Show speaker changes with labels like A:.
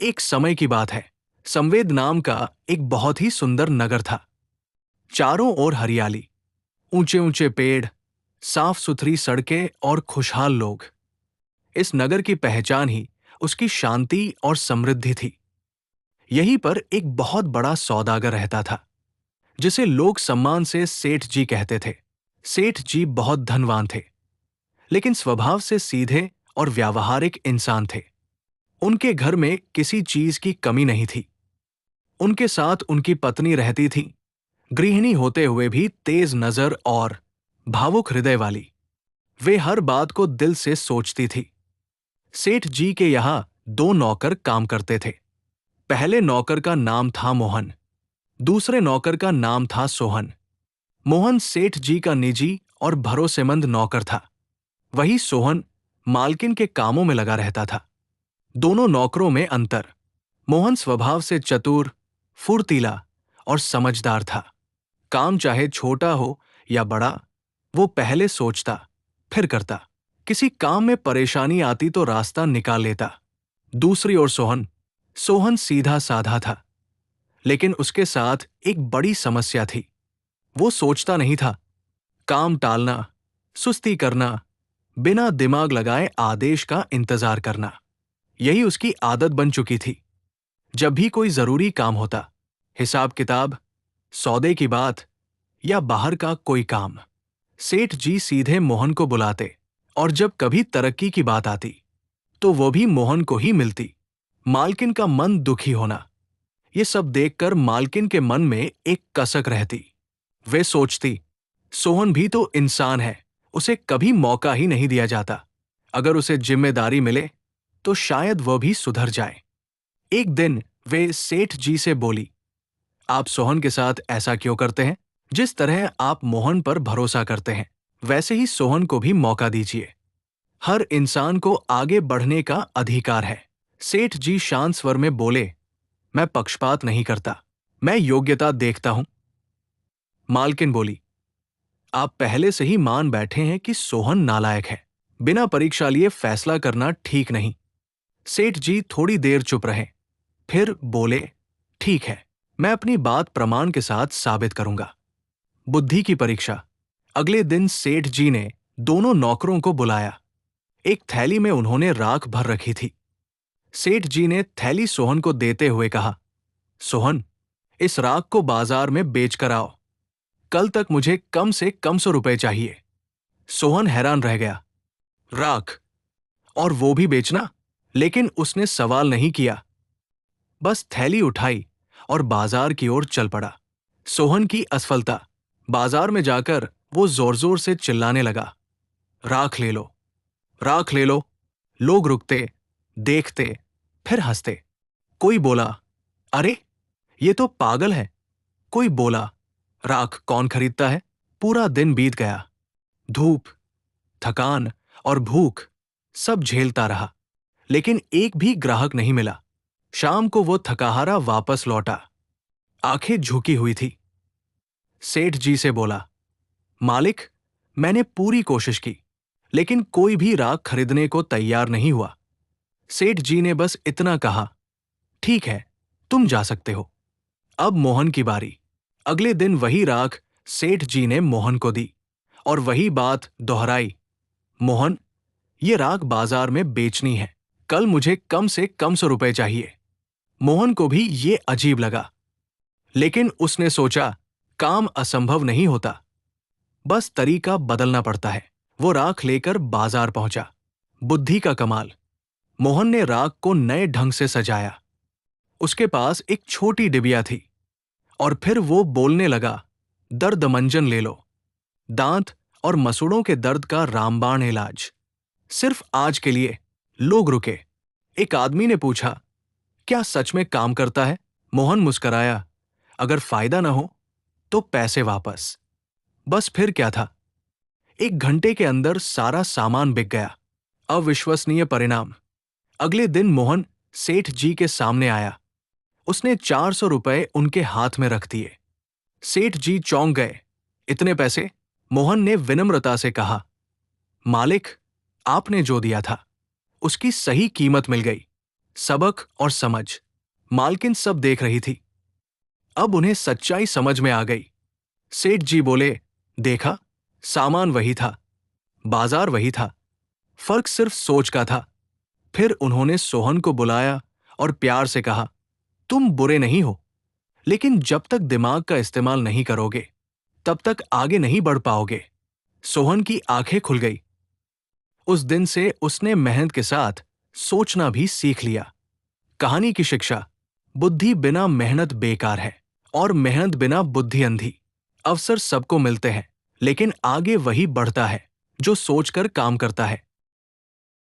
A: एक समय की बात है। संवेद नाम का एक बहुत ही सुंदर नगर था। चारों ओर हरियाली, ऊंचे ऊंचे पेड़, साफ सुथरी सड़कें और खुशहाल लोग। इस नगर की पहचान ही उसकी शांति और समृद्धि थी। यहीं पर एक बहुत बड़ा सौदागर रहता था, जिसे लोग सम्मान से सेठ जी कहते थे। सेठ जी बहुत धनवान थे, लेकिन स्वभाव से सीधे और व्यावहारिक इंसान थे। उनके घर में किसी चीज की कमी नहीं थी। उनके साथ उनकी पत्नी रहती थी, गृहिणी होते हुए भी तेज नजर और भावुक हृदय वाली। वे हर बात को दिल से सोचती थी। सेठ जी के यहाँ दो नौकर काम करते थे। पहले नौकर का नाम था मोहन, दूसरे नौकर का नाम था सोहन। मोहन सेठ जी का निजी और भरोसेमंद नौकर था। वही सोहन मालकिन के कामों में लगा रहता था। दोनों नौकरों में अंतर। मोहन स्वभाव से चतुर, फुर्तीला और समझदार था। काम चाहे छोटा हो या बड़ा, वो पहले सोचता, फिर करता। किसी काम में परेशानी आती तो रास्ता निकाल लेता। दूसरी ओर सोहन सोहन सीधा साधा था, लेकिन उसके साथ एक बड़ी समस्या थी। वो सोचता नहीं था। काम टालना, सुस्ती करना, बिना दिमाग लगाए आदेश का इंतजार करना, यही उसकी आदत बन चुकी थी। जब भी कोई जरूरी काम होता, हिसाब किताब, सौदे की बात या बाहर का कोई काम, सेठ जी सीधे मोहन को बुलाते। और जब कभी तरक्की की बात आती, तो वो भी मोहन को ही मिलती। मालकिन का मन दुखी होना, ये सब देखकर मालकिन के मन में एक कसक रहती। वे सोचती, सोहन भी तो इंसान है, उसे कभी मौका ही नहीं दिया जाता। अगर उसे जिम्मेदारी मिले तो शायद वह भी सुधर जाए। एक दिन वे सेठ जी से बोली, आप सोहन के साथ ऐसा क्यों करते हैं? जिस तरह आप मोहन पर भरोसा करते हैं, वैसे ही सोहन को भी मौका दीजिए। हर इंसान को आगे बढ़ने का अधिकार है। सेठ जी शांत स्वर में बोले, मैं पक्षपात नहीं करता, मैं योग्यता देखता हूं। मालकिन बोली, आप पहले से ही मान बैठे हैं कि सोहन नालायक है। बिना परीक्षा लिए फैसला करना ठीक नहीं। सेठ जी थोड़ी देर चुप रहे, फिर बोले, ठीक है, मैं अपनी बात प्रमाण के साथ साबित करूंगा। बुद्धि की परीक्षा। अगले दिन सेठ जी ने दोनों नौकरों को बुलाया। एक थैली में उन्होंने राख भर रखी थी। सेठ जी ने थैली सोहन को देते हुए कहा, सोहन, इस राख को बाजार में बेच कर आओ। कल तक मुझे कम से कम 100 रुपए चाहिए। सोहन हैरान रह गया। राख? और वो भी बेचना? लेकिन उसने सवाल नहीं किया, बस थैली उठाई और बाजार की ओर चल पड़ा। सोहन की असफलता। बाजार में जाकर वो जोर जोर से चिल्लाने लगा, राख ले लो, राख ले लो। लोग रुकते, देखते, फिर हंसते। कोई बोला, अरे ये तो पागल है। कोई बोला, राख कौन खरीदता है? पूरा दिन बीत गया। धूप, थकान और भूख सब झेलता रहा, लेकिन एक भी ग्राहक नहीं मिला। शाम को वो थकाहारा वापस लौटा, आंखें झुकी हुई थी। सेठ जी से बोला, मालिक, मैंने पूरी कोशिश की, लेकिन कोई भी राख खरीदने को तैयार नहीं हुआ। सेठ जी ने बस इतना कहा, ठीक है, तुम जा सकते हो। अब मोहन की बारी। अगले दिन वही राख सेठ जी ने मोहन को दी और वही बात दोहराई, मोहन, ये राख बाजार में बेचनी है। कल मुझे कम से कम 100 रुपए चाहिए। मोहन को भी ये अजीब लगा, लेकिन उसने सोचा, काम असंभव नहीं होता, बस तरीका बदलना पड़ता है। वो राख लेकर बाजार पहुंचा। बुद्धि का कमाल। मोहन ने राख को नए ढंग से सजाया। उसके पास एक छोटी डिबिया थी और फिर वो बोलने लगा, दर्द मंजन ले लो, दांत और मसूड़ों के दर्द का रामबाण इलाज, सिर्फ आज के लिए। लोग रुके। एक आदमी ने पूछा, क्या सच में काम करता है? मोहन मुस्कराया, अगर फायदा ना हो तो पैसे वापस। बस फिर क्या था, 1 घंटे के अंदर सारा सामान बिक गया। अविश्वसनीय परिणाम। अगले दिन मोहन सेठ जी के सामने आया। उसने 400 रुपए उनके हाथ में रख दिए। सेठ जी चौंक गए। इतने पैसे? मोहन ने विनम्रता से कहा, मालिक, आपने जो दिया था उसकी सही कीमत मिल गई। सबक और समझ। मालकिन सब देख रही थी। अब उन्हें सच्चाई समझ में आ गई। सेठ जी बोले, देखा, सामान वही था, बाजार वही था, फर्क सिर्फ सोच का था। फिर उन्होंने सोहन को बुलाया और प्यार से कहा, तुम बुरे नहीं हो, लेकिन जब तक दिमाग का इस्तेमाल नहीं करोगे तब तक आगे नहीं बढ़ पाओगे। सोहन की आंखें खुल गई। उस दिन से उसने मेहनत के साथ सोचना भी सीख लिया। कहानी की शिक्षा: बुद्धि बिना मेहनत बेकार है और मेहनत बिना बुद्धि अंधी। अवसर सबको मिलते हैं, लेकिन आगे वही बढ़ता है जो सोचकर काम करता है।